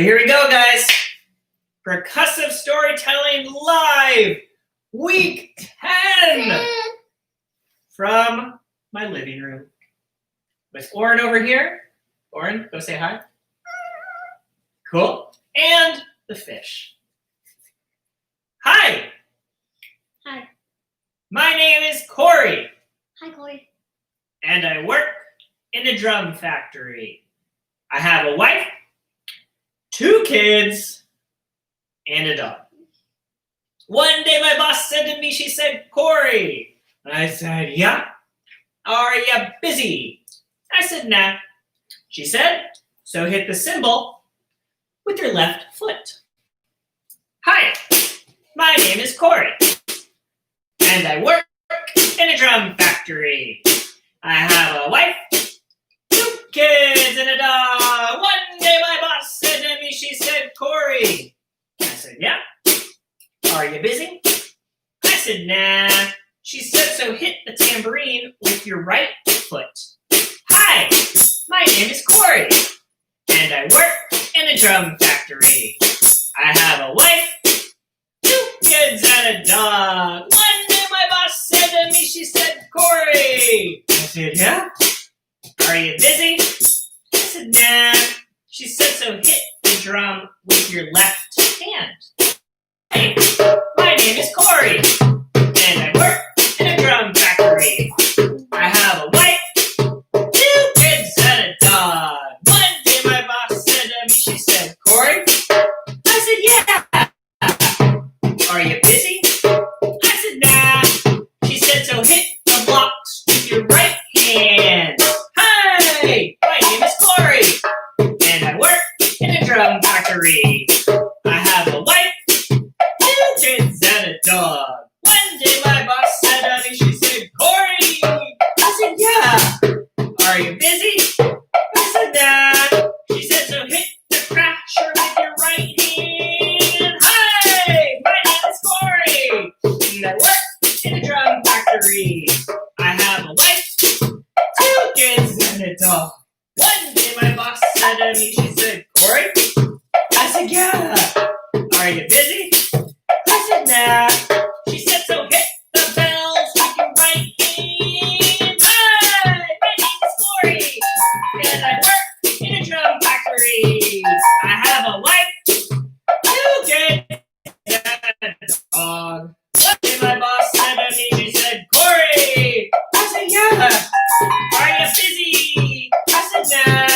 Here we go, guys. Percussive Storytelling Live, Week 10 from my living room. With Oren over here. Oren, go say hi. Cool. And the fish. Hi. Hi. My name is Corey. Hi, Corey. And I work in a drum factory. I have a wife, 2 kids, and a dog. One day my boss said to me, she said, Corey. I said, yeah. Are you busy? I said, nah. She said, so hit the cymbal with your left foot. Hi, my name is Corey, and I work in a drum factory. I have a wife, 2 kids, and a dog. One day my boss said to me, she said, Corey. I said, yeah. Are you busy? I said, nah. She said, so hit the tambourine with your right foot. Hi, my name is Corey, and I work in a drum factory. I have a wife, 2 kids, and a dog. One day my boss said to me, she said, Corey. I said, yeah. Are you busy? I said, nah. She said, so hit the drum with your left hand. Hey, my name is Corey, and I work in a drum factory. I have a wife, 2 kids, and a dog. One day my boss said to me, she said, Corey? I said, yeah. Are you busy? I said, nah. She said, so hit the blocks with your right hand. Hi, my name is Corey, and I work in a drum factory. I have a wife, 2 kids, and a dog. One day my boss said to me, she said, Corey. I said, yeah. Are you busy? I said, nah. She said, so hit the crasher with your right hand. Hi, my name is Corey, and I work in a drum factory. I have a wife, 2 kids, and a dog. One day my boss said to me, she said, Corey? I said, yeah. Are you busy? I said, nah. She said, so hit the bells with your right hand. Hi, my name is Corey, and I work in a drum factory. I have a wife, 2 kids, and a dog. One day my boss said to me, she said, Corey. I said, yeah. Are you busy? I said, nah.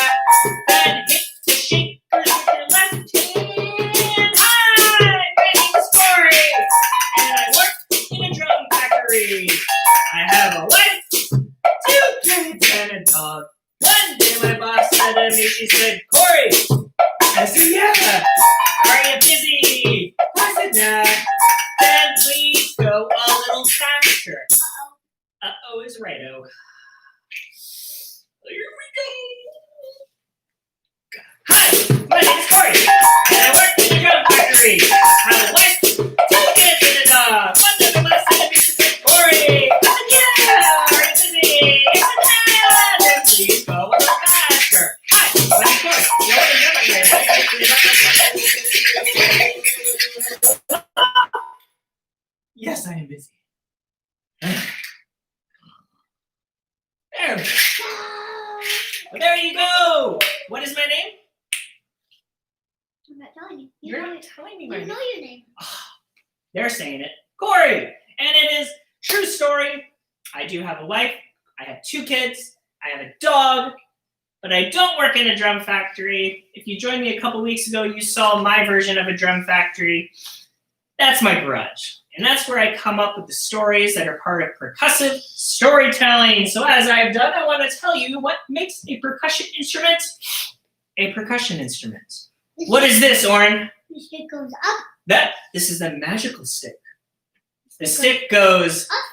Then hit the shakers with your left hand. Hi, my name is Corey, and I work in a drum factory. I have a wife, 2 kids, and a dog. One day my boss said to me, she said, Corey. I said, yeah. Are you busy? I said, nah. Then please go a little faster. Uh-oh is righto. Here we go. Hi, my name is Corey, and I work in a drum factory. I have a wife, 2 kids, and a dog. One day my boss said to me, she said, Corey. I said, yeah. Are you busy? I said, yeah. Then please go a little faster. Hi, my name is Corey. You know what I'm doing? Yes, I am busy. There we go. Well, there you go. What is my name? I'm not telling you. You're not telling me my You name. know your name. They're saying it. Corey. And it is true story. I do have a wife. I have 2 kids. I have a dog. But I don't work in a drum factory. If you joined me a couple weeks ago, you saw my version of a drum factory. That's my garage. And that's where I come up with the stories that are part of percussive storytelling. So as I've done, I want to tell you what makes a percussion instrument a percussion instrument. What is this, Oren? The stick goes up. This is the magical stick. The stick goes up.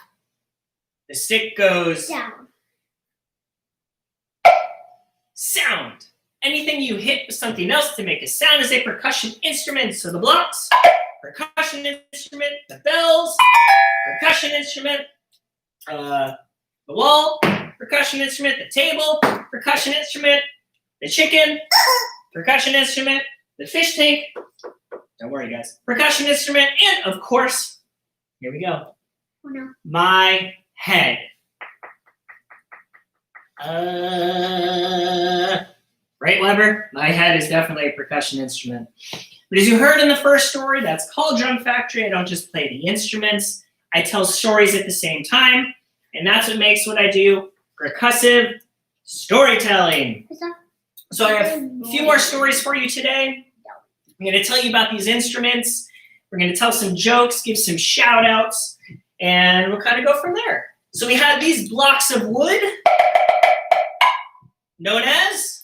The stick goes Down. Sound. Anything you hit with something else to make a sound is a percussion instrument. So the blocks, percussion instrument, the bells, percussion instrument, the wall, percussion instrument, the table, percussion instrument, the chicken, percussion instrument, the fish tank, don't worry guys, percussion instrument, and of course, here we go, Oh no. my head. Right, Weber? My head is definitely a percussion instrument. But as you heard in the first story, that's called Drum Factory. I don't just play the instruments. I tell stories at the same time. And that's what makes what I do percussive storytelling. So I have a few more stories for you today. I'm going to tell you about these instruments. We're going to tell some jokes, give some shout outs, and we'll kind of go from there. So we have these blocks of wood, known as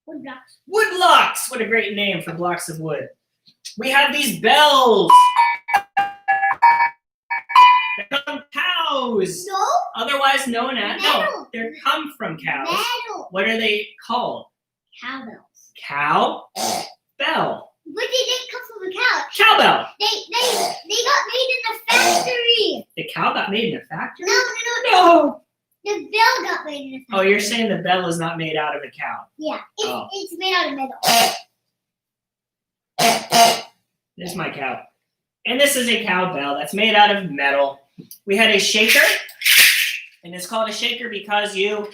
Wood blocks. wood blocks. What a great name for blocks of wood. We have these bells. They're called cows. No. Otherwise known as, no, Metal. they come from cows. Metal. What are they called? Cowbells. Cow bell. But they didn't come from a cow. Cowbell. They got made in a factory. The cow got made in a factory? No. No. The bell got made in a factory. Oh, you're saying the bell is not made out of a cow. Yeah. Oh. It's made out of metal. This is my cow. And this is a cowbell that's made out of metal. We had a shaker, and it's called a shaker because you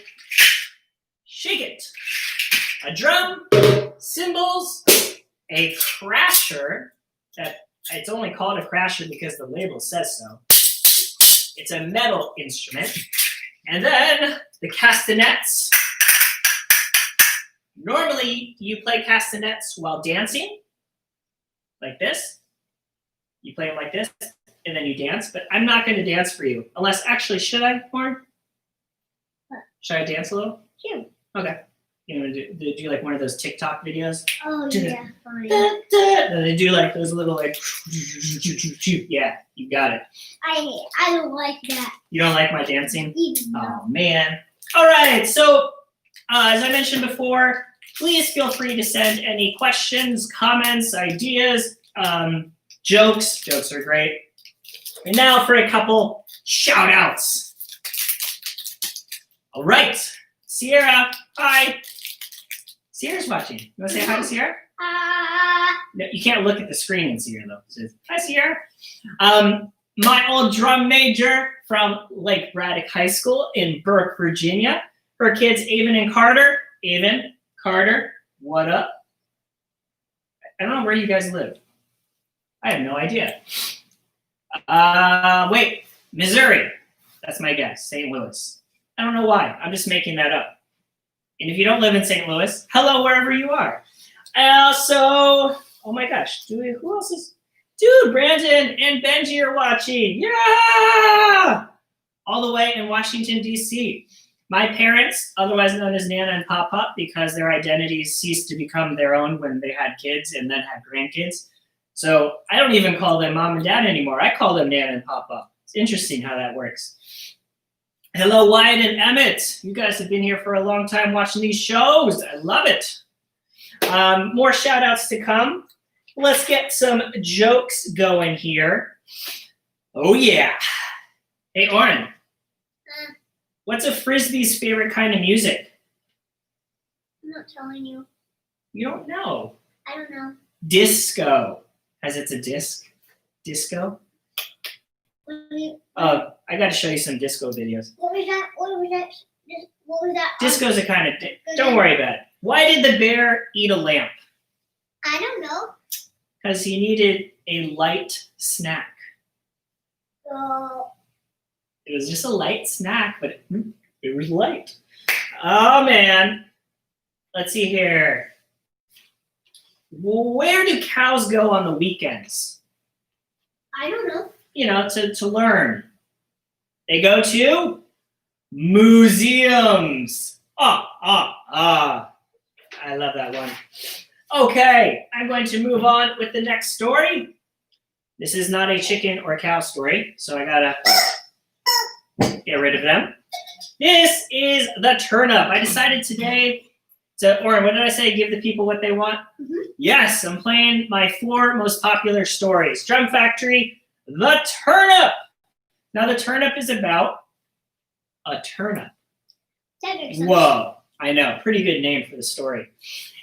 shake it. A drum, cymbals, a crasher. It's only called a crasher because the label says so. It's a metal instrument. And then the castanets. Normally, you play castanets while dancing, like this. You play them like this, and then you dance. But I'm not going to dance for you. Unless, actually, should I, Lauren? Should I dance a little? Sure. Okay. You know, do like one of those TikTok videos? Oh, yeah. Fine. And they do like those little like, yeah, you got it. I don't like that. You don't like my dancing? Even though. Oh, man. All right. So, as I mentioned before, please feel free to send any questions, comments, ideas, jokes. Jokes are great. And now for a couple shout outs. All right. Sierra, hi. Sierra's watching. You want to say hi to Sierra? No, you can't look at the screen and see her, though. It says, hi, Sierra. My old drum major from Lake Braddock High School in Burke, Virginia. Her kids, Avon and Carter. Avon, Carter, what up? I don't know where you guys live. I have no idea. Wait, Missouri. That's my guess, St. Louis. I don't know why. I'm just making that up. And if you don't live in St. Louis, hello wherever you are. So, oh my gosh, who else is? Dude, Brandon and Benji are watching. Yeah! All the way in Washington, D.C. My parents, otherwise known as Nana and Papa, because their identities ceased to become their own when they had kids and then had grandkids. So I don't even call them mom and dad anymore. I call them Nana and Papa. It's interesting how that works. Hello, Wyatt and Emmett. You guys have been here for a long time watching these shows. I love it. More shout outs to come. Let's get some jokes going here. Oh, yeah. Hey, Oren. What's a Frisbee's favorite kind of music? I'm not telling you. You don't know. I don't know. Disco. As it's a disc. Disco. I got to show you some disco videos. What was that? What was that? Disco's a kind of... Don't worry about it. Why did the bear eat a lamp? I don't know. Because he needed a light snack. It was just a light snack, but it was light. Oh, man. Let's see here. Where do cows go on the weekends? I don't know. You know, to learn. They go to museums. I love that one. Okay, I'm going to move on with the next story. This is not a chicken or cow story, so I gotta get rid of them. This is the turnip. I decided today to, Oren, what did I say? Give the people what they want? Mm-hmm. Yes, I'm playing my 4 most popular stories. Drum Factory, the turnip. Now the turnip is about a turnip. Whoa, I know, pretty good name for the story.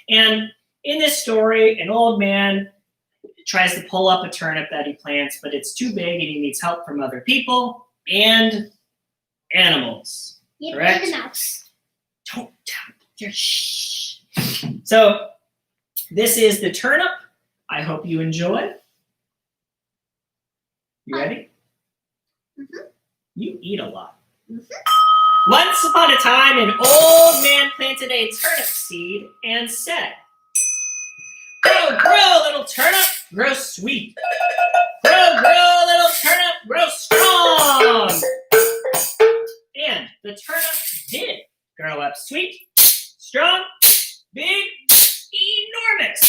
And in this story, an old man tries to pull up a turnip that he plants, but it's too big and he needs help from other people and animals. Yep, Correct? and the mouse. Don't tell your shh. So this is the turnip. I hope you enjoy. You ready? Mm-hmm. You eat a lot. Mm-hmm. Once upon a time, an old man planted a turnip seed and said, "Grow, grow, little turnip, grow sweet. Grow, grow, little turnip, grow strong." And the turnip did grow up sweet, strong, big, enormous.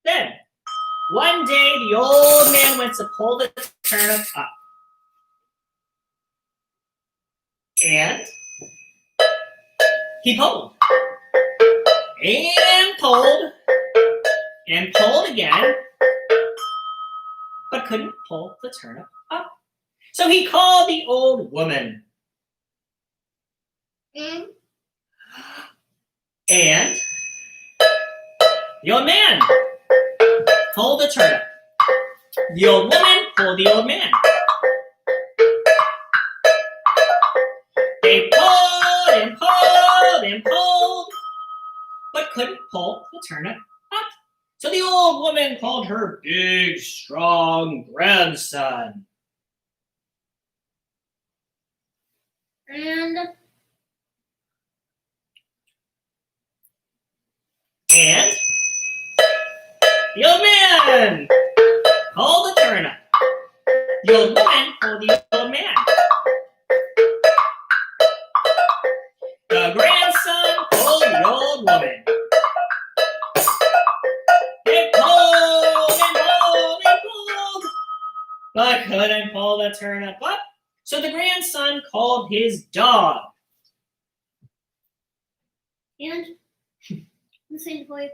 Then, one day, the old man went to pull the turnip up. And he pulled. And pulled. And pulled again. But couldn't pull the turnip up. So he called the old woman. And the old man pulled the turnip. The old woman pulled the old man. They pulled and pulled and pulled, but couldn't pull the turnip up. So the old woman called her big, strong grandson. And the old man pulled the turnip. The old woman pulled the old man. The grandson pulled the old woman. They pulled and pulled and pulled, but couldn't pull the turnip up. So the grandson called his dog. I'm listening for you.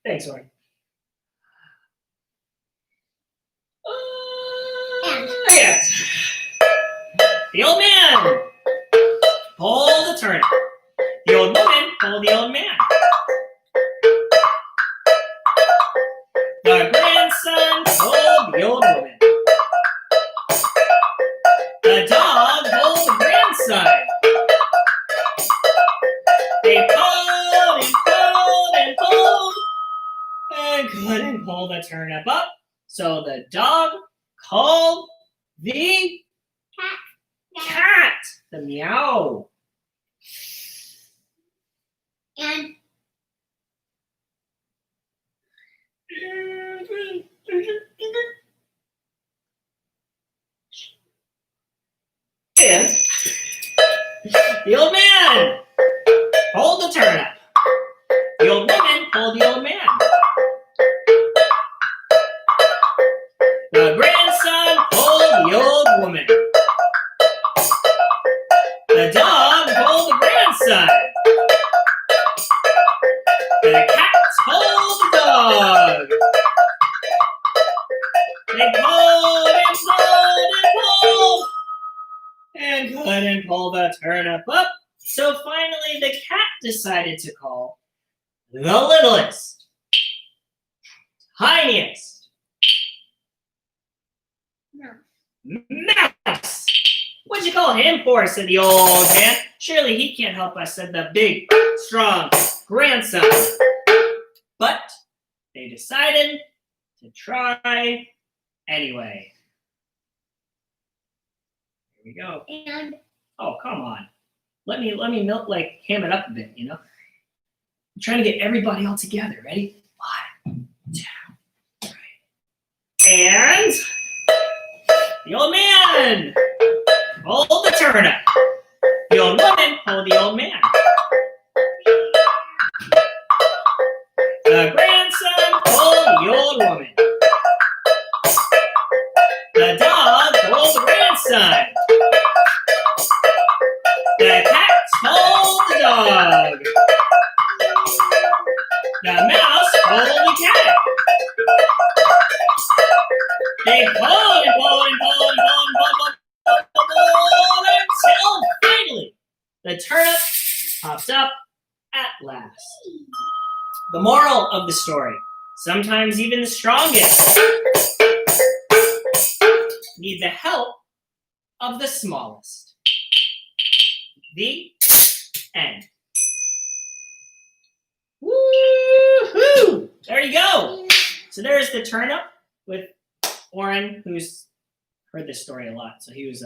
Thanks, Warren. Yes. The old man pulled the turnip. The old woman pulled the old man. The grandson pulled the old woman. The dog pulled the grandson. They pulled and pulled and pulled and couldn't pull the turnip up. So the dog called the cat. The meow. And the old man pulled the turnip. The old woman pulled the old man. The grandson pulled the old woman. The dog pulled the grandson. The cat pulled the dog. They pulled and pulled and pulled and couldn't pull the turnip up. So finally the cat decided to call the littlest, tiniest mouse. What'd you call him for? Said the old man. Surely he can't help us, said the big, strong grandson. But they decided to try anyway. Here we go. And oh, come on. Let me ham it up a bit, you know? I'm trying to get everybody all together. Ready? 1, 2, 3. And the old man pulled the turnip. The old woman pulled the old man. The grandson pulled the old woman. The dog pulled the grandson. The cat pulled the dog. The mouse pulled the cat. They pulled and pulled and pulled and pulled until finally the turnip popped up at last. The moral of the story, sometimes even the strongest, need the help of the smallest. The end. Woo-hoo! There you go. So there's the turnip with Oren, who's heard this story a lot. So he was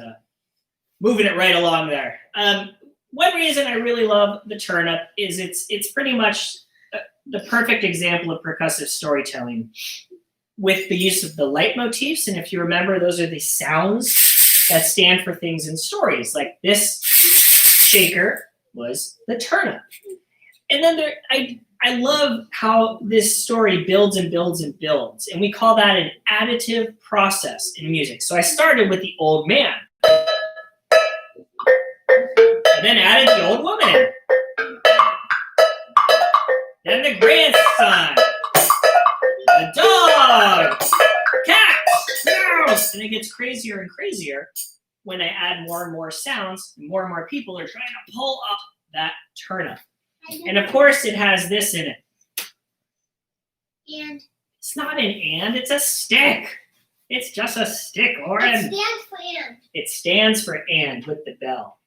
moving it right along there. One reason I really love the turnip is it's pretty much the perfect example of percussive storytelling with the use of the leitmotifs. And if you remember, those are the sounds that stand for things in stories. Like this shaker was the turnip. And then I love how this story builds and builds and builds. And we call that an additive process in music. So I started with the old man. And then added the old woman. Then the grandson. The dog. Cat. Mouse. And it gets crazier and crazier when I add more and more sounds. And more people are trying to pull up that turnip. And of course, it has this in it. And? It's not an and, it's a stick. It's just a stick, Lauren. It stands for and. It stands for and with the bell.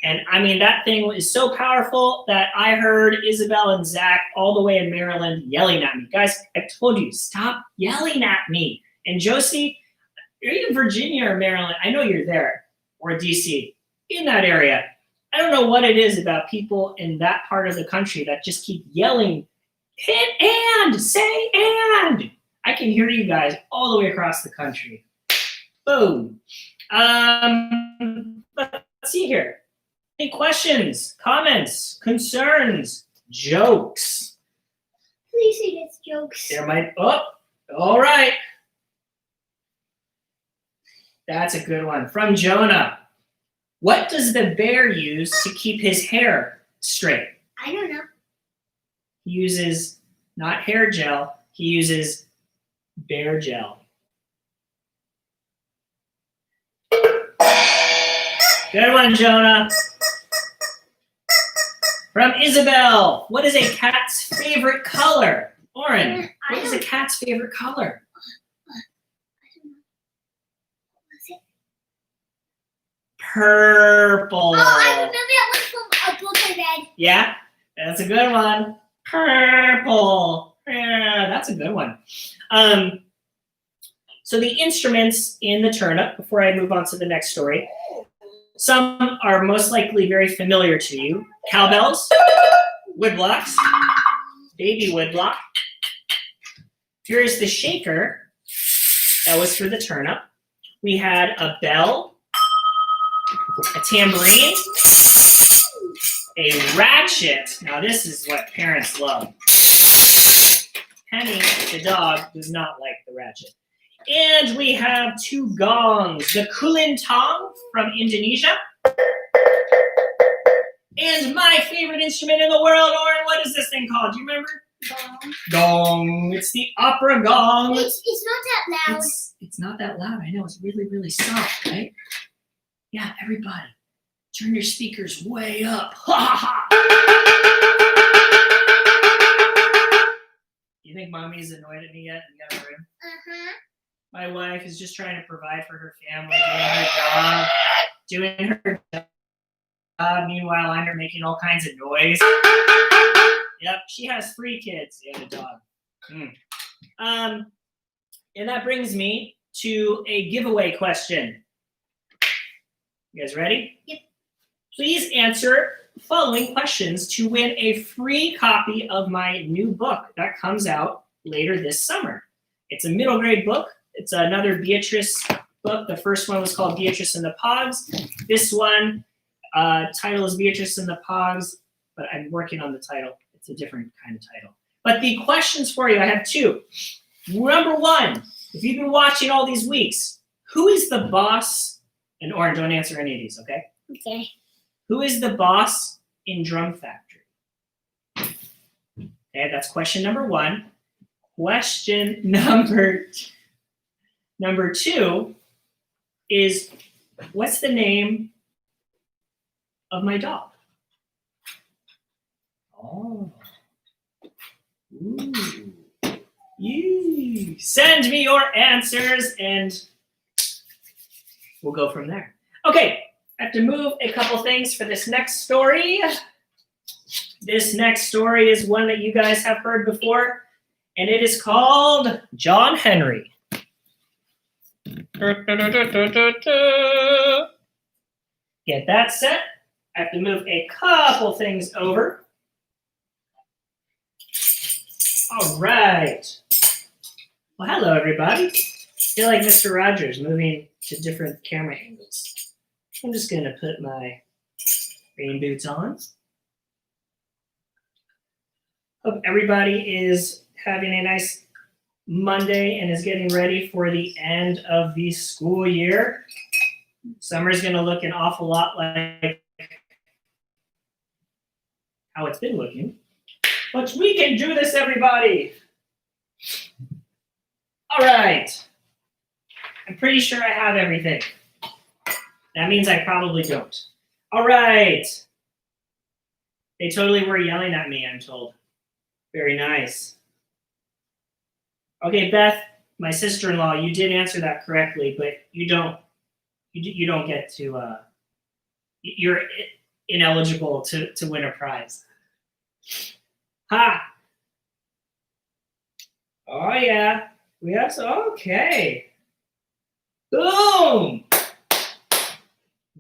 And I mean, that thing is so powerful that I heard Isabel and Zach all the way in Maryland yelling at me. Guys, I told you, stop yelling at me. And Josie, are you in Virginia or Maryland? I know you're there, or DC, in that area. I don't know what it is about people in that part of the country that just keep yelling, hit and, say and. I can hear you guys all the way across the country. Boom. Let's see here. Any questions, comments, concerns, jokes? Please say it's jokes. There might, all right. That's a good one. From Jonah. What does the bear use to keep his hair straight? I don't know. He uses not hair gel, he uses bear gel. Good one, Jonah. From Isabel, what is a cat's favorite color? Oren, what is a cat's favorite color? Purple. Oh, I remember that one from a book I read. Yeah, that's a good one. Purple. Yeah, that's a good one. So the instruments in the turnip, before I move on to the next story, some are most likely very familiar to you. Cowbells, woodblocks, baby woodblock. Here's the shaker. That was for the turnip. We had a bell, a tambourine, a ratchet. Now this is what parents love. Penny, the dog, does not like the ratchet. And we have two gongs, the kulintang from Indonesia. And my favorite instrument in the world, Oren, what is this thing called? Do you remember? Gong. Gong. It's the opera gong. It's not that loud. It's not that loud. I know, it's really, really soft, right? Yeah, everybody, turn your speakers way up. Ha ha ha. You think mommy's annoyed at me yet in the other room? Uh-huh. My wife is just trying to provide for her family, doing her job. Meanwhile, I'm making all kinds of noise. Yep, she has 3 kids and a dog. And that brings me to a giveaway question. You guys ready? Yep. Please answer the following questions to win a free copy of my new book that comes out later this summer. It's a middle grade book. It's another Beatrice book. The first one was called Beatrice and the Pogs. This one, title is Beatrice and the Pogs, but I'm working on the title. It's a different kind of title. But the questions for you, I have 2. Number 1, if you've been watching all these weeks, who is the boss? And Oren, don't answer any of these, okay? Okay. Who is the boss in Drum Factory? Okay, that's question number 1. Question number 2 is, what's the name of my dog? Oh. Ooh. You send me your answers and we'll go from there. Okay, I have to move a couple things for this next story. This next story is one that you guys have heard before, and it is called John Henry. Get that set. I have to move a couple things over. All right. Well, hello, everybody. I feel like Mr. Rogers moving to different camera angles. I'm just going to put my rain boots on. Hope everybody is having a nice Monday and is getting ready for the end of the school year. Summer's going to look an awful lot like how it's been looking. But we can do this, everybody. All right. I'm pretty sure I have everything. That means I probably don't. All right. They totally were yelling at me, I'm told. Very nice. Okay, Beth, my sister-in-law, you did answer that correctly, but you don't get to, you're ineligible to win a prize. Ha! Oh, yeah. Yes, okay. Boom!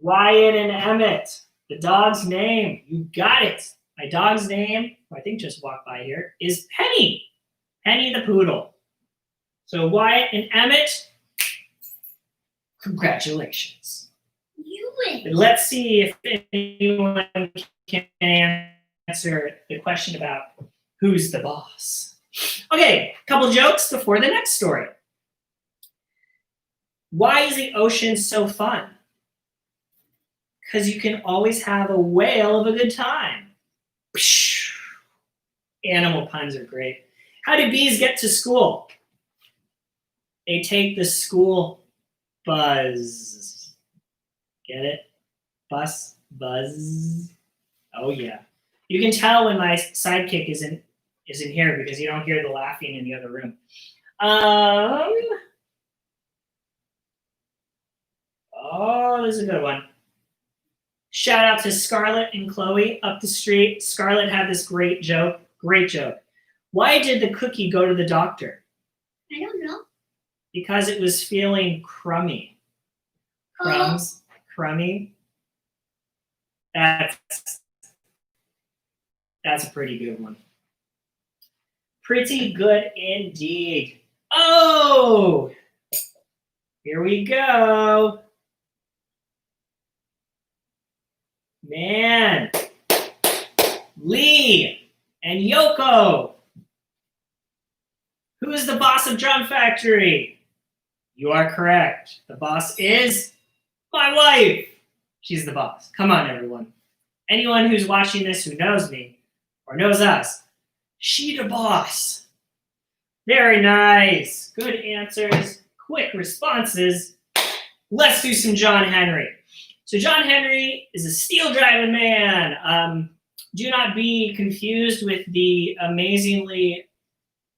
Wyatt and Emmett, the dog's name. You got it. My dog's name, who I think just walked by here, is Penny. Penny the poodle. So Wyatt and Emmett, congratulations. You win. But let's see if anyone can answer the question about who's the boss. Okay, a couple jokes before the next story. Why is the ocean so fun? Because you can always have a whale of a good time. Animal puns are great. How do bees get to school? They take the school buzz. Get it? Buzz. Oh yeah. You can tell when my sidekick isn't here because you don't hear the laughing in the other room. Oh, this is a good one. Shout out to Scarlett and Chloe up the street. Scarlett had this great joke. Great joke. Why did the cookie go to the doctor? I don't know. Because it was feeling crummy. Crumbs, crummy. That's a pretty good one. Pretty good indeed. Oh, here we go. Man, Lee and Yoko. Who is the boss of Drum Factory? You are correct. The boss is my wife. She's the boss. Come on, everyone. Anyone who's watching this who knows me or knows us, she the boss. Very nice. Good answers. Quick responses. Let's do some John Henry. So John Henry is a steel driving man. Do not be confused with the amazingly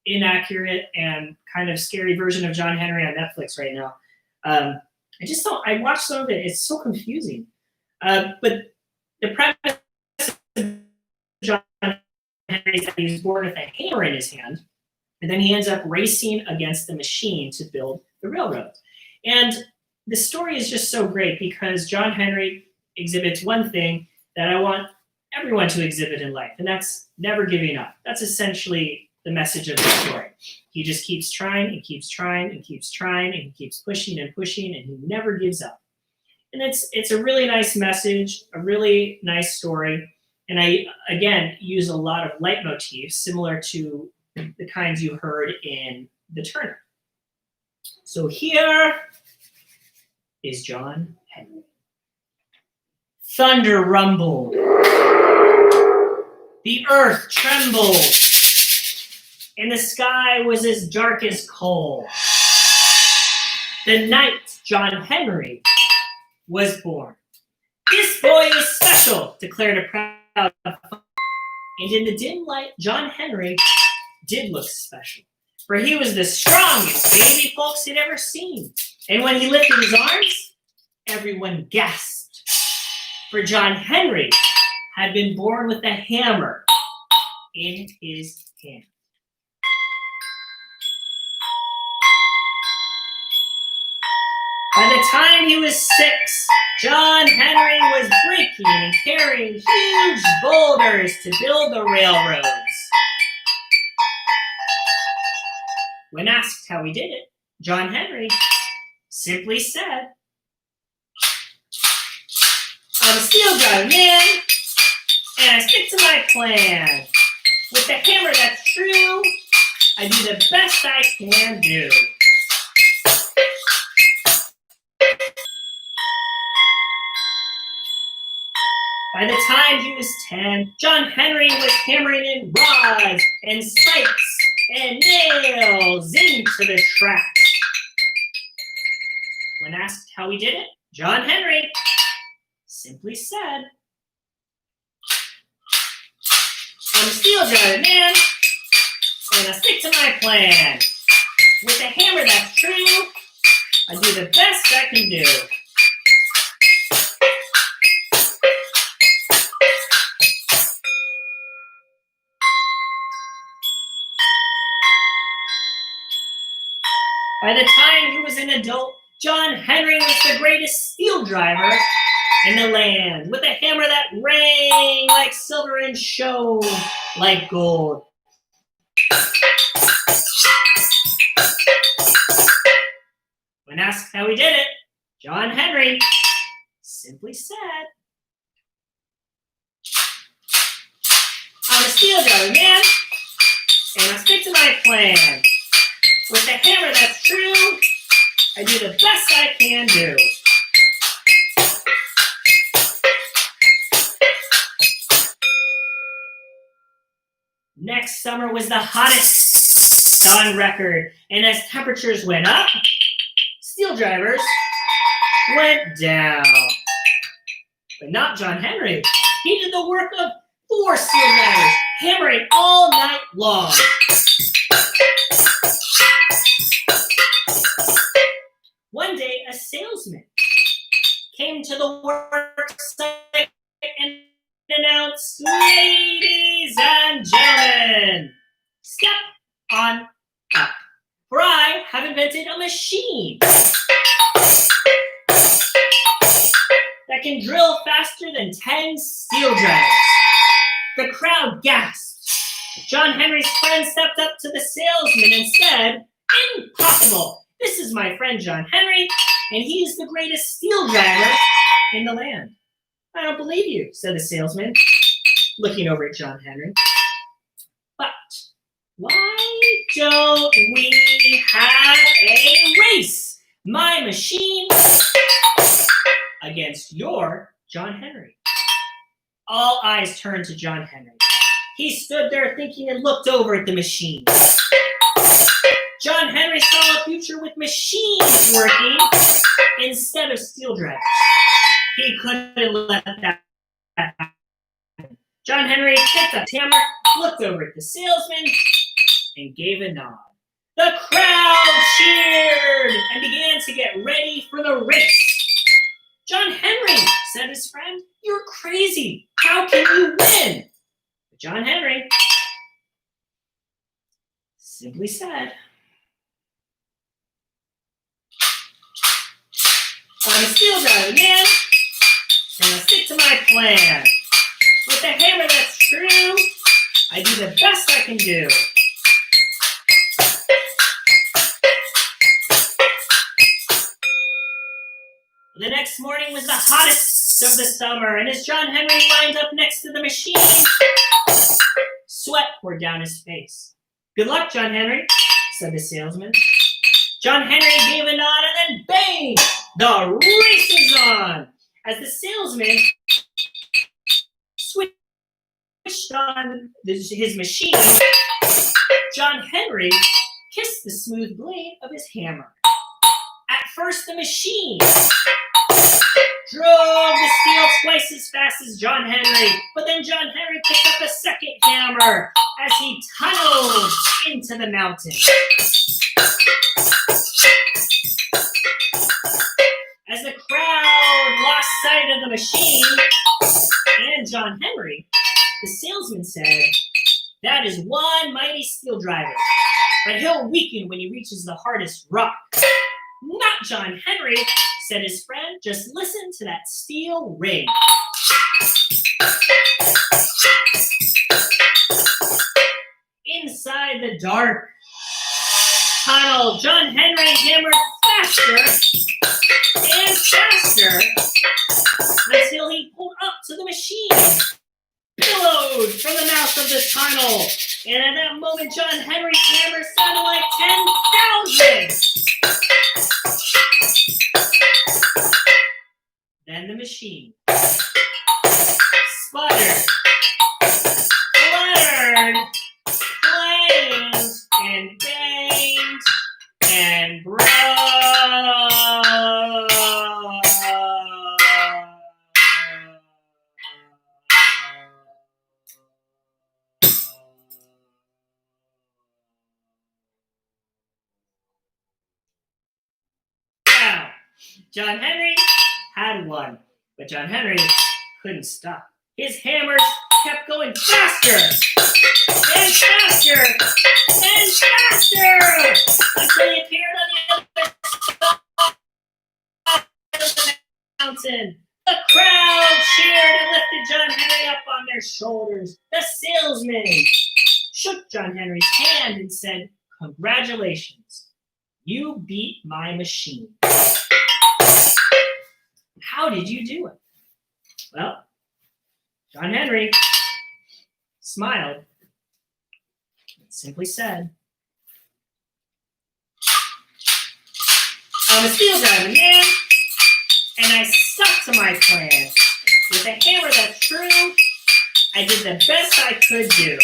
inaccurate and kind of scary version of John Henry on Netflix right now. I watched some of it. It's so confusing. But the premise of John Henry is that he was born with a hammer in his hand, and then he ends up racing against the machine to build the railroad. And the story is just so great because John Henry exhibits one thing that I want everyone to exhibit in life, and that's never giving up. That's essentially the message of the story. He just keeps trying and keeps trying and keeps trying, and he keeps pushing and pushing, and he never gives up. And it's a really nice message, a really nice story. And I, again, use a lot of leitmotifs similar to the kinds you heard in The Turner. So here is John Henry. Thunder rumbled. The earth trembled. And the sky was as dark as coal. The night John Henry was born. This boy is special, declared a proud father. And in the dim light, John Henry did look special, for he was the strongest baby folks had ever seen. And when he lifted his arms, everyone gasped, for John Henry had been born with a hammer in his hand. By the time he was 6, John Henry was breaking and carrying huge boulders to build the railroads. When asked how he did it, John Henry simply said, "I'm a steel driving man, and I stick to my plan. With the hammer that's true, I do the best I can do." By the time he was 10, John Henry was hammering in rods and spikes and nails into the tracks. When asked how he did it, John Henry simply said, "I'm a steel driving man, and I stick to my plan. With a hammer that's true, I do the best I can do." By the time he was an adult, John Henry was the greatest steel driver in the land, with a hammer that rang like silver and shone like gold. When asked how he did it, John Henry simply said, "I'm a steel driving man, and I stick to my plan. With a hammer that's true, I do the best I can do." Next summer was the hottest on record, and as temperatures went up, steel drivers went down. But not John Henry. He did the work of 4 steel drivers, hammering all night long. One day, a salesman came to the work site and announced, "Ladies and gentlemen, step on up, for I have invented a machine that can drill faster than 10 steel drivers." The crowd gasped. John Henry's friend stepped up to the salesman and said, "Impossible! This is my friend John Henry, and he is the greatest steel driver in the land." "I don't believe you," said the salesman, looking over at John Henry. "But why don't we have a race? My machine against your John Henry." All eyes turned to John Henry. He stood there thinking and looked over at the machine. John Henry saw a future with machines working instead of steel drivers. He couldn't let that happen. John Henry picked up his hammer, looked over at the salesman, and gave a nod. The crowd cheered and began to get ready for the race. "John Henry," said his friend, "you're crazy. How can you win?" But John Henry simply said, "I'm a steel driving man, and I stick to my plan. With a hammer that's true, I do the best I can do." The next morning was the hottest of the summer, and as John Henry lined up next to the machine, sweat poured down his face. "Good luck, John Henry," said the salesman. John Henry gave a nod, and then bang! The race is on! As the salesman switched on his machine, John Henry kissed the smooth blade of his hammer. At first the machine drove the steel twice as fast as John Henry, but then John Henry picked up a second hammer as he tunneled into the mountain. As the crowd lost sight of the machine and John Henry, the salesman said, "That is one mighty steel driver, but he'll weaken when he reaches the hardest rock." "Not John Henry," said his friend. "Just listen to that steel ring." Inside the dark tunnel, John Henry hammered faster and faster until he pulled up to the machine, billowed from the mouth of the tunnel. And at that moment, John Henry's hammer sounded like 10,000. Then the machine sputtered, fluttered, flamed, and banged, and broke. Now, John Henry had won, but John Henry couldn't stop. His hammers kept going faster and faster and faster until he appeared on the other side of the mountain. The crowd cheered and lifted John Henry up on their shoulders. The salesman shook John Henry's hand and said, "Congratulations, you beat my machine." How did you do it? Well, John Henry smiled and simply said, "I'm a steel driving man, and I stuck to my plan. With a hammer that's true, I did the best I could do."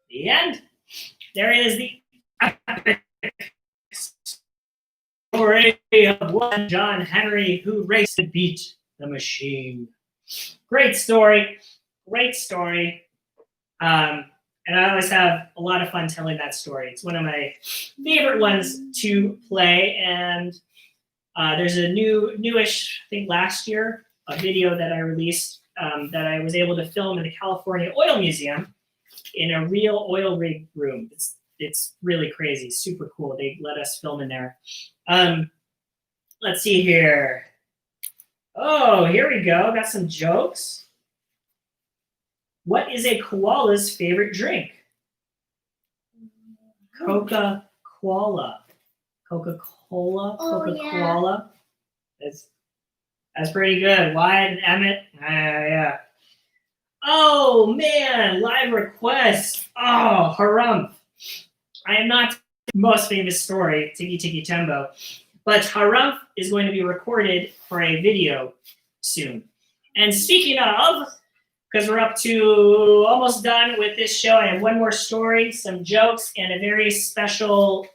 The end. There is the epic story of one John Henry who raced to beat the machine. Great story. Great story. And I always have a lot of fun telling that story. It's one of my favorite ones to play. And there's a newish, I think last year, a video that I released that I was able to film in the California Oil Museum in a real oil rig room. It's really crazy, super cool. They let us film in there. Let's see here. Oh, here we go. Got some jokes. What is a koala's favorite drink? Coca-Cola. Coca-Cola. Oh, Coca-Cola. Yeah. That's pretty good. Wyatt and Emmett. Yeah. Oh man, live request. Oh, harumph. I am not the most famous story, Tiki Tiki Tembo, but harumph is going to be recorded for a video soon. And speaking of, because we're up to almost done with this show, I have one more story, some jokes, and a very special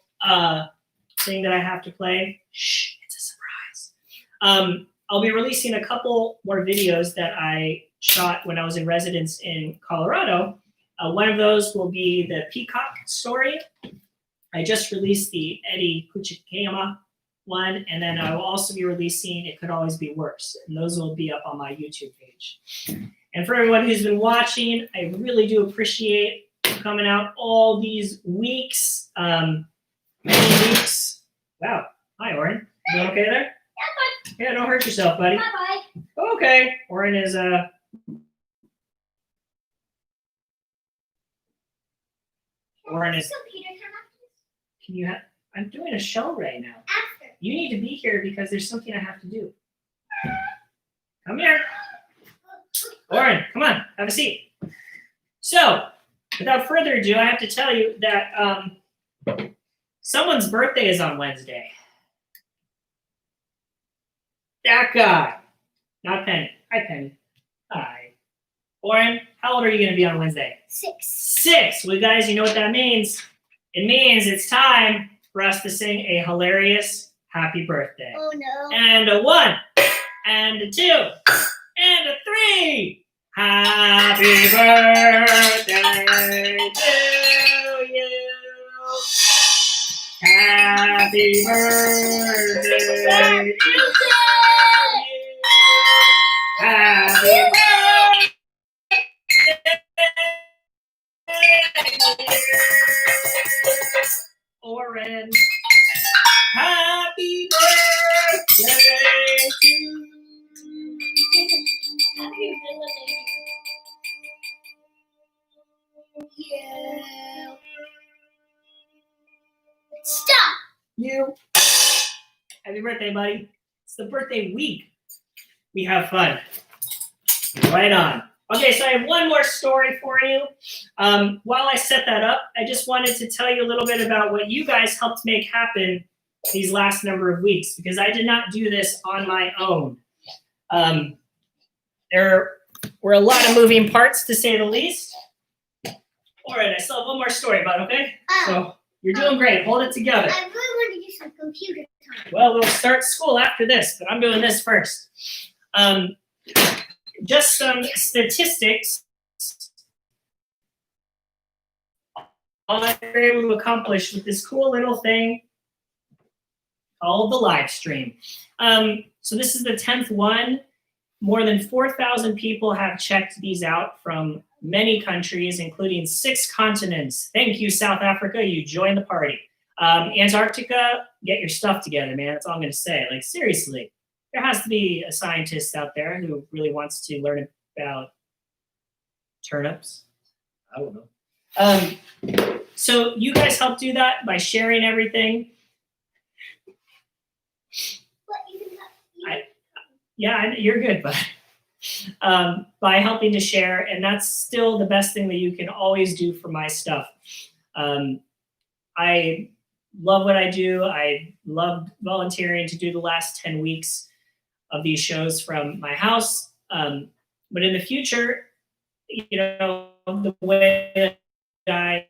thing that I have to play. Shh, it's a surprise. I'll be releasing a couple more videos that I shot when I was in residence in Colorado. One of those will be the peacock story. I just released the Eddie Kuchikayama one, and then I will also be releasing It Could Always Be Worse, and those will be up on my YouTube page. And for everyone who's been watching, I really do appreciate coming out all these weeks. Many weeks. Wow. Hi, Oren. You doing okay there? Yeah, don't hurt yourself, buddy. Bye-bye. Okay. Oren is Can you have? I'm doing a show right now. After. You need to be here because there's something I have to do. Come here. Oren, come on, have a seat. So, without further ado, I have to tell you that Someone's birthday is on Wednesday. That guy. Not Penny. Hi, Penny. Hi. Lauren, how old are you going to be on Wednesday? 6. 6. Well, guys, you know what that means? It means it's time for us to sing a hilarious happy birthday. Oh no. And a 1, and a 2, and a 3. Happy birthday to you. Happy birthday to you. Happy birthday. Oren. Happy birthday to you. Yeah. Stop. You. Happy birthday, buddy. It's the birthday week. We have fun. Right on. Okay, so I have one more story for you. While I set that up, I just wanted to tell you a little bit about what you guys helped make happen these last number of weeks, because I did not do this on my own. There were a lot of moving parts, to say the least. All right, I still have one more story, bud, okay? So you're doing great. Hold it together. I really want to do some computer time. Well, we'll start school after this, but I'm doing this first. Just some statistics on what we were able to accomplish with this cool little thing called the live stream. So this is the 10th one. More than 4,000 people have checked these out from many countries, including 6 continents. Thank you, South Africa. You joined the party. Antarctica, get your stuff together, man. That's all I'm going to say. Like, seriously. There has to be a scientist out there who really wants to learn about turnips. I don't know. So you guys helped do that by sharing everything. Yeah, you're good, but by helping to share, and that's still the best thing that you can always do for my stuff. I love what I do. I loved volunteering to do the last 10 weeks of these shows from my house. But in the future, you know, the way that I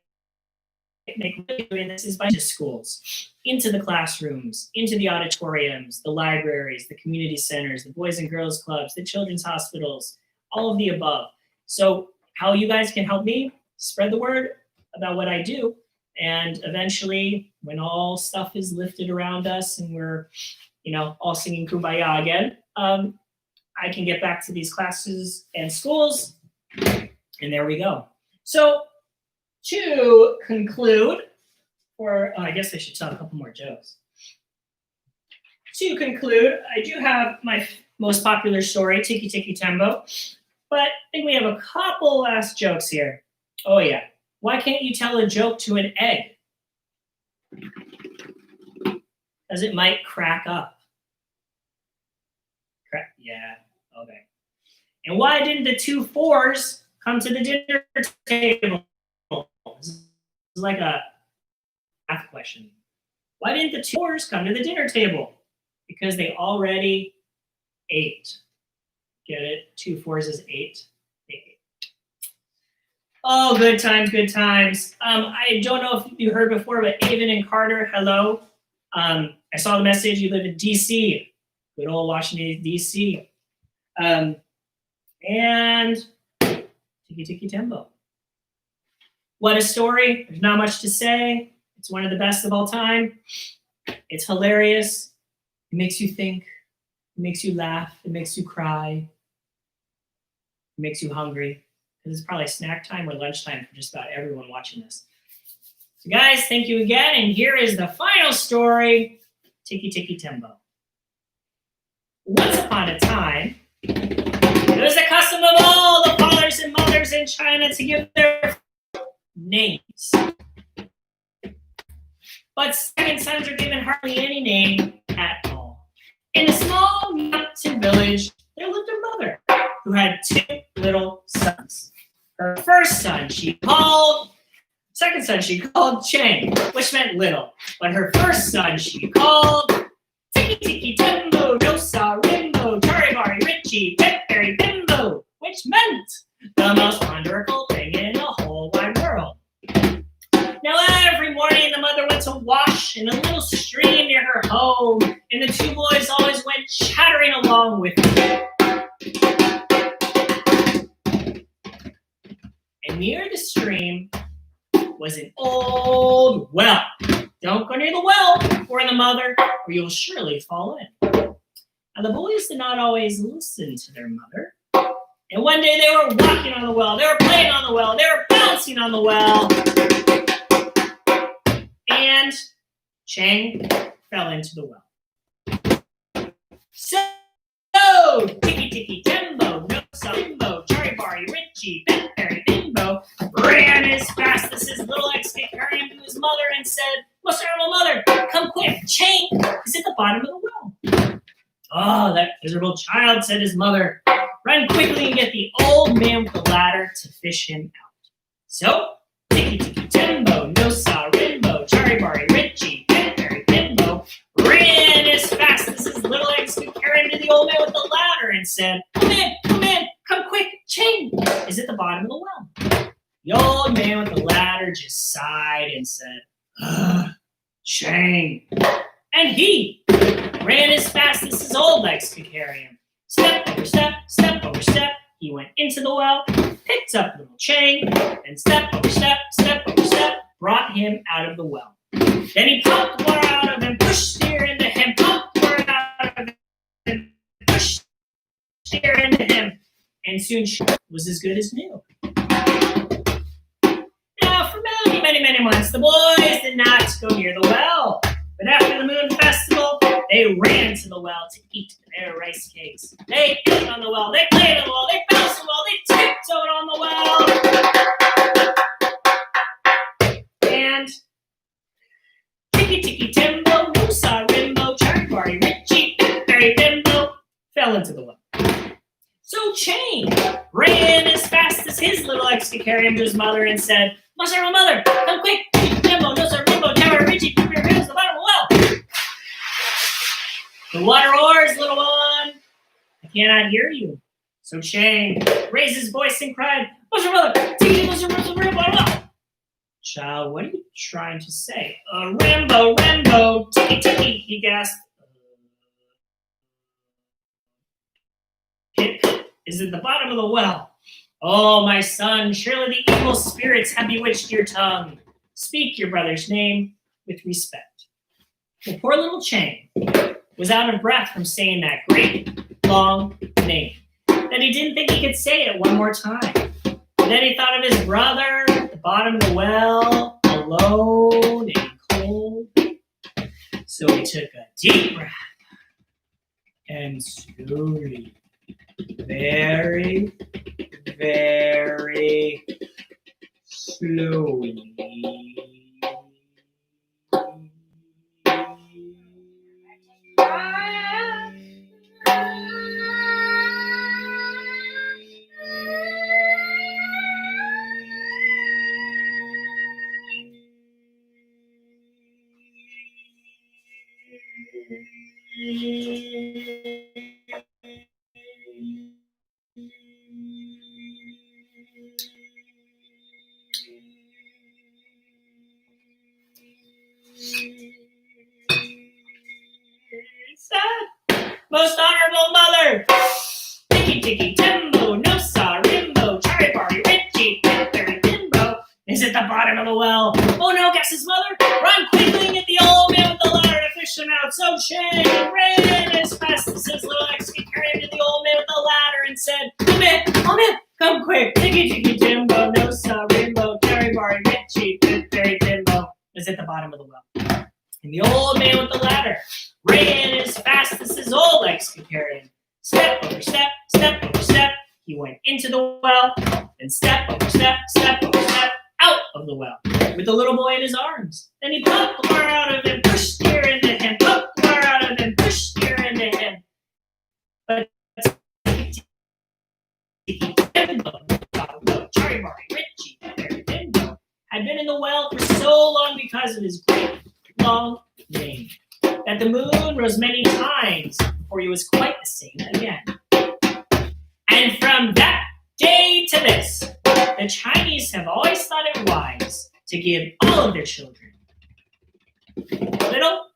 make doing this is by to schools, into the classrooms, into the auditoriums, the libraries, the community centers, the boys and girls clubs, the children's hospitals, all of the above. So how you guys can help me spread the word about what I do. And eventually, when all stuff is lifted around us and we're, you know, all singing Kumbaya again, I can get back to these classes and schools. And there we go. So to conclude, or I guess I should tell a couple more jokes. To conclude, I do have my most popular story, Tiki Tiki Tembo, but I think we have a couple last jokes here. Oh yeah, why can't you tell a joke to an egg? Because it might crack up. Yeah, okay. And why didn't the 2 4s come to the dinner table? This is like a math question. Why didn't the 2 4s come to the dinner table? Because they already ate. Get it? 2 4s is 8. They ate. Oh, good times, good times. I don't know if you heard before, but Avon and Carter, hello. I saw the message. You live in D.C., good old Washington, D.C. And Tiki Tiki Tembo. What a story. There's not much to say. It's one of the best of all time. It's hilarious. It makes you think. It makes you laugh. It makes you cry. It makes you hungry. This is probably snack time or lunchtime for just about everyone watching this. So guys, thank you again. And here is the final story, Tiki Tiki Tembo. Once upon a time, it was the custom of all the fathers and mothers in China to give their names. But second sons are given hardly any name at all. In a small mountain village, there lived a mother who had 2 little sons. Her first son she called Second son she called Chang, which meant little. But her first son she called Tiki Tiki Tembo, Dosa, Rimbo, Charibari, Richie, Pepperry, Bimbo, which meant the most wonderful thing in the whole wide world. Now every morning the mother went to wash in a little stream near her home, and the two boys always went chattering along with her. And near the stream was an old well. Don't go near the well, warned the mother, or you'll surely fall in. Now the boys did not always listen to their mother. And one day they were walking on the well, they were playing on the well, they were bouncing on the well. And Chang fell into the well. So, Tiki Tiki Tembo, No Sambo, Charibari, Richie, Pepperry, Bimbo ran as fast as his little ex-carried to his mother and said, "Most terrible mother, come quick, Chang is at the bottom of the well." "Oh, that miserable child," said his mother. "Run quickly and get the old man with the ladder to fish him out." So, Tiki Tiki Tembo, No Sa Rimbo, Charibari, Richie, Pepperry, Bimbo ran as fast as his little legs could carry him to the old man with the ladder and said, come in, come quick, Chang is at the bottom of the well." The old man with the ladder just sighed and said, Chang. And he ran as fast as his old legs could carry him. Step over step, step over step, he went into the well, picked up little Chang, and step over step, step over step, brought him out of the well. Then he popped water out of him, pushed steer into him, popped water out of him, pushed steer into him, and soon was as good as new. Now, for many months, the boys did not go near the well. But after the moon festival, they ran to the well to eat their rice cakes. They ate on the well, they played on the well, they bounced on the well, they tiptoed on the well. And Tiki Tiki Tembo, Musa Rimbo, Charibari, Richie, Pepperry, Bimbo fell into the well. So Chang ran as fast as his little legs could carry him to his mother and said, "Mother, mother, come quick, Tembo, Musa Rimbo, Charibari, Richie, Pepperry, Bimbo to the bottom of the well." "The water oars, little one, I cannot hear you." So Chang raised his voice and cried, "Mother, mother, Tiki, Musa Rimbo, well." "Child, what are you trying to say?" Rimbo, Tiki, Tiki, he gasped. "It is at the bottom of the well." "Oh, my son, surely the evil spirits have bewitched your tongue. Speak your brother's name with respect." The poor little Chang was out of breath from saying that great, long name, that he didn't think he could say it one more time. And then he thought of his brother at the bottom of the well, alone and cold. So he took a deep breath and slowly, very, very slowly, "Most honorable mother, Tiki Tiki Tembo, No Sa Rimbo, Charibari, Richie, Pepperry, Bimbo is at the bottom of the well." "Oh no," gasped his mother. "Run quickly and get the old man with the ladder to fish him out." So Chang ran as fast as his little legs could carry him to the old man with the ladder and said, come in, come quick, Tiki Tiki Tembo, No Sa Rimbo, Charibari, Richie, Pepperry, Bimbo is at the bottom of the well. And the old man with the ladder ran as fast as his old legs could carry him. Step over step, step over step, he went into the well, and step over step, step over step, out of the well, with the little boy in his arms. Then he popped the water out of him, pushed steer into him, popped the water out of him, pushed steer into him. But Charibari, Richie, Pepperry, Bimbo had been in the well for so long because of his great long name that the moon rose many times before he was quite the same again. And from that day to this, the Chinese have always thought it wise to give all of their children little,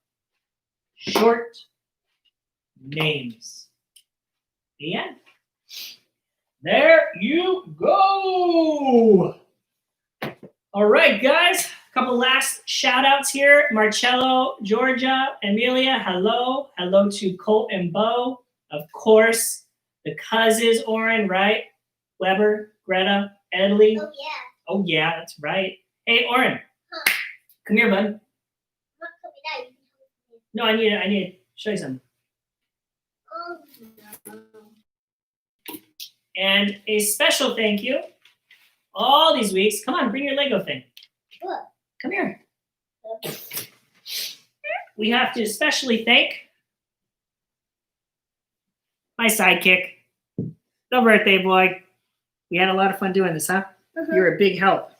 short names. The end. There you go. All right, guys. A couple last shout outs here. Marcello, Georgia, Amelia, hello. Hello to Colt and Bo. Of course, the cousins, Oren, right? Weber, Greta, Edley. Oh, yeah. Oh, yeah, that's right. Hey, Oren. Huh. Come here, bud. I'm not coming out. You can help me. No, I need to show you something. Oh, no. And a special thank you all these weeks. Come on, bring your Lego thing. What? Come here. We have to especially thank my sidekick, the birthday boy. We had a lot of fun doing this, huh? Uh-huh. You're a big help.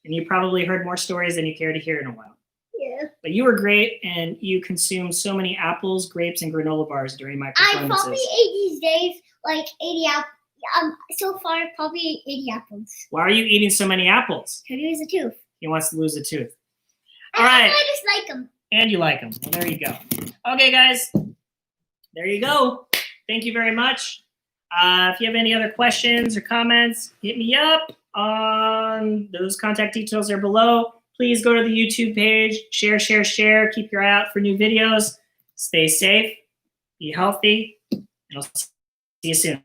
And you probably heard more stories than you care to hear in a while. Yeah. But you were great, and you consumed so many apples, grapes, and granola bars during my I performances. probably ate these days like 80 apples. So far, probably 80 apples. Why are you eating so many apples? Could use a tooth. He wants to lose a tooth. I All right. I just like them. And you like them. Well, there you go. Okay, guys. There you go. Thank you very much. If you have any other questions or comments, hit me up on those contact details are below. Please go to the YouTube page, share. Keep your eye out for new videos. Stay safe, be healthy, and I'll see you soon.